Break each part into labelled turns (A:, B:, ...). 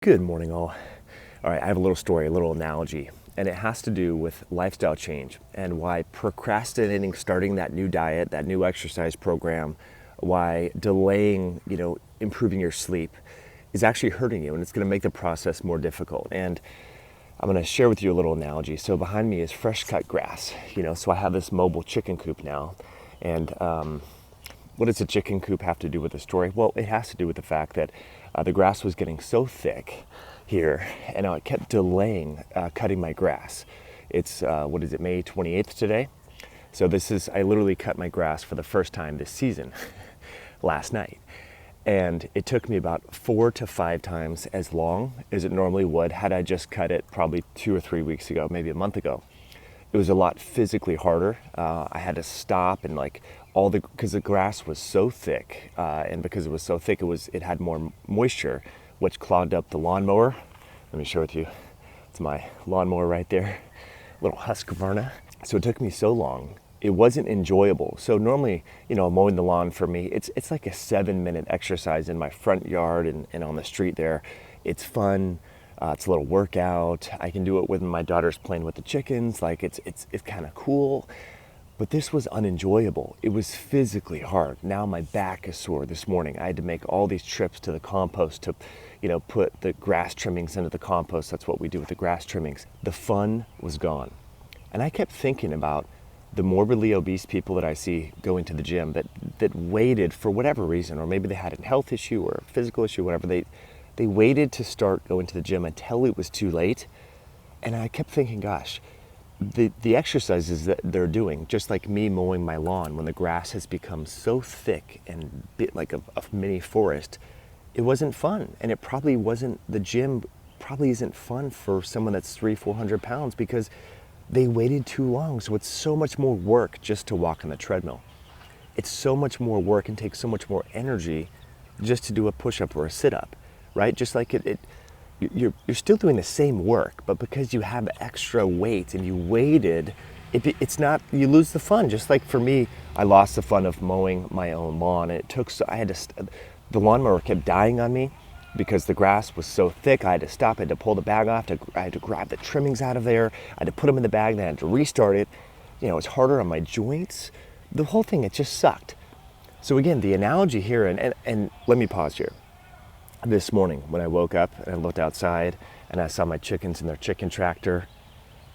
A: Good morning, all. All right, I have a little story, a little analogy, and it has to do with lifestyle change and why procrastinating starting that new diet, that new exercise program, why delaying, improving your sleep is actually hurting you, and it's going to make the process more difficult. And I'm going to share with you a little analogy. So behind me is fresh cut grass, so I have this mobile chicken coop now. And what does a chicken coop have to do with the story? Well, it has to do with the fact that the grass was getting so thick here, and I kept delaying cutting my grass. It's, May 28th today? So I literally cut my grass for the first time this season last night. And it took me about 4 to 5 times as long as it normally would had I just cut it probably 2 or 3 weeks ago, maybe a month ago. It was a lot physically harder. I had to stop and because the grass was so thick, and because it was so thick, it had more moisture, which clogged up the lawnmower. Let me share with you. It's my lawnmower right there, little Husqvarna. So it took me so long. It wasn't enjoyable. So normally, mowing the lawn for me, it's like a 7-minute exercise in my front yard and on the street there. It's fun. It's a little workout. I can do it when my daughter's playing with the chickens. It's kind of cool. But this was unenjoyable. It was physically hard. Now my back is sore this morning. I had to make all these trips to the compost to, put the grass trimmings into the compost. That's what we do with the grass trimmings. The fun was gone. And I kept thinking about the morbidly obese people that I see going to the gym that waited for whatever reason, or maybe they had a health issue or a physical issue, whatever. They waited to start going to the gym until it was too late. And I kept thinking, gosh, the exercises that they're doing, just like me mowing my lawn when the grass has become so thick and like a mini forest, it wasn't fun. And it probably wasn't, the gym probably isn't fun for someone that's 300-400 pounds because they waited too long. So it's so much more work just to walk on the treadmill. It's so much more work and takes so much more energy just to do a push-up or a sit-up, right? Just like you're still doing the same work, but because you have extra weight and you waited, you lose the fun. Just like for me, I lost the fun of mowing my own lawn. And the lawnmower kept dying on me because the grass was so thick. I had to stop, I had to pull the bag off, I had to grab the trimmings out of there, I had to put them in the bag, then I had to restart it. It was harder on my joints. The whole thing, it just sucked. So again, the analogy here, and let me pause here. This morning when I woke up and I looked outside and I saw my chickens in their chicken tractor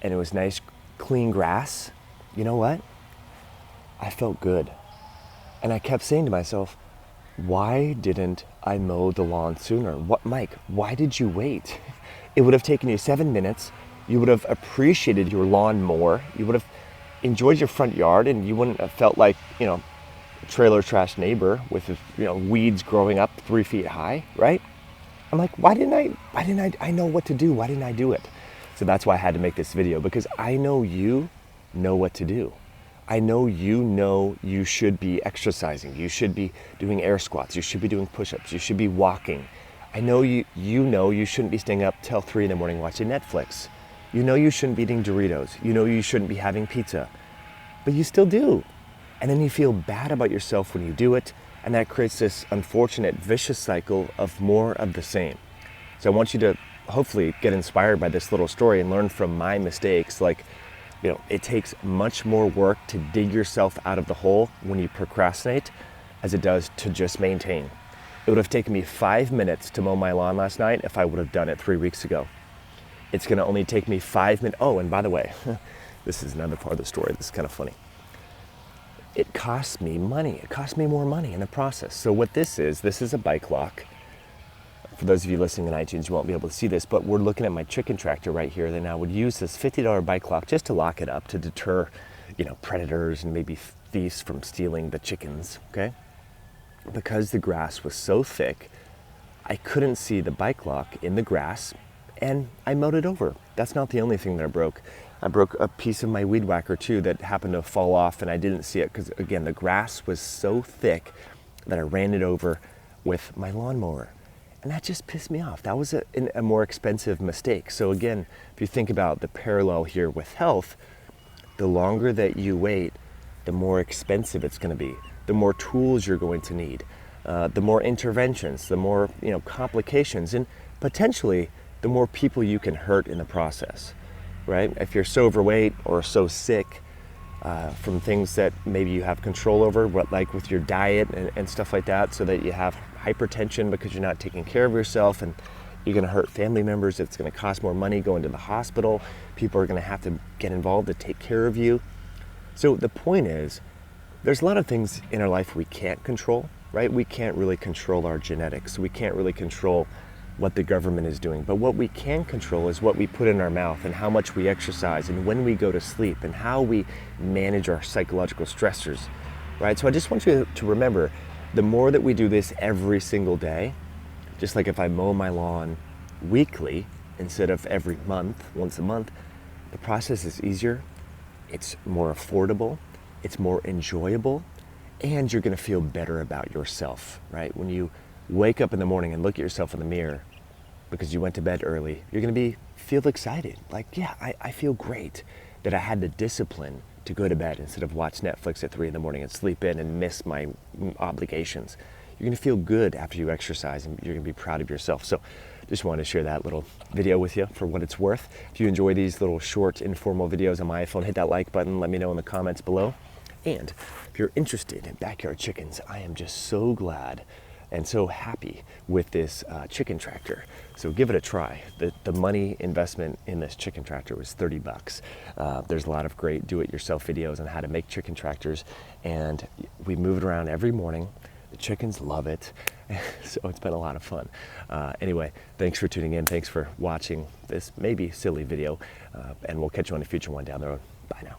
A: and it was nice clean grass, you know what? I felt good. And I kept saying to myself, why didn't I mow the lawn sooner? Mike, why did you wait? It would have taken you 7 minutes. You would have appreciated your lawn more. You would have enjoyed your front yard and you wouldn't have felt like, trailer trash neighbor with weeds growing up 3 feet high, right? I'm like, why didn't I know what to do? Why didn't I do it? So that's why I had to make this video, because I know you know what to do. I know you should be exercising. You should be doing air squats. You should be doing push-ups. You should be walking. I know you know you shouldn't be staying up till 3 a.m. watching Netflix. You know you shouldn't be eating Doritos. You know you shouldn't be having pizza, but you still do. And then you feel bad about yourself when you do it, and that creates this unfortunate vicious cycle of more of the same. So I want you to hopefully get inspired by this little story and learn from my mistakes. It takes much more work to dig yourself out of the hole when you procrastinate as it does to just maintain. It would have taken me 5 minutes to mow my lawn last night if I would have done it 3 weeks ago. It's gonna only take me 5 minutes. Oh, and by the way, this is another part of the story. This is kind of funny. It costs me money. It costs me more money in the process. So what this is a bike lock. For those of you listening in iTunes, you won't be able to see this, but we're looking at my chicken tractor right here. Then I would use this $50 bike lock just to lock it up to deter, predators and maybe thieves from stealing the chickens, okay? Because the grass was so thick, I couldn't see the bike lock in the grass, and I mowed it over. That's not the only thing that I broke. I broke a piece of my weed whacker too that happened to fall off, and I didn't see it because, again, the grass was so thick that I ran it over with my lawnmower. And that just pissed me off. That was a more expensive mistake. So again, if you think about the parallel here with health, the longer that you wait, the more expensive it's going to be, the more tools you're going to need, the more interventions, the more complications. potentially the more people you can hurt in the process, right? If you're so overweight or so sick from things that maybe you have control over, what like with your diet and stuff like that, so that you have hypertension because you're not taking care of yourself, and you're going to hurt family members. It's going to cost more money going to the hospital. People are going to have to get involved to take care of you. So the point is, there's a lot of things in our life we can't control, right? We can't really control our genetics. We can't really control what the government is doing. But what we can control is what we put in our mouth, and how much we exercise, and when we go to sleep, and how we manage our psychological stressors, right? So I just want you to remember, the more that we do this every single day, just like if I mow my lawn weekly instead of every month, once a month, the process is easier, it's more affordable, it's more enjoyable, and you're gonna feel better about yourself, right? When you wake up in the morning and look at yourself in the mirror because you went to bed early, you're gonna feel excited. Like, yeah, I feel great that I had the discipline to go to bed instead of watch Netflix at 3 a.m. and sleep in and miss my obligations. You're gonna feel good after you exercise, and you're gonna be proud of yourself. So just wanted to share that little video with you for what it's worth. If you enjoy these little short, informal videos on my iPhone, hit that like button, let me know in the comments below. And if you're interested in backyard chickens, I am just so glad and so happy with this chicken tractor. So give it a try. The money investment in this chicken tractor was 30 bucks. There's a lot of great do-it-yourself videos on how to make chicken tractors, and we move it around every morning. The chickens love it, so it's been a lot of fun. Anyway, thanks for tuning in. Thanks for watching this maybe silly video, and we'll catch you on a future one down the road. Bye now.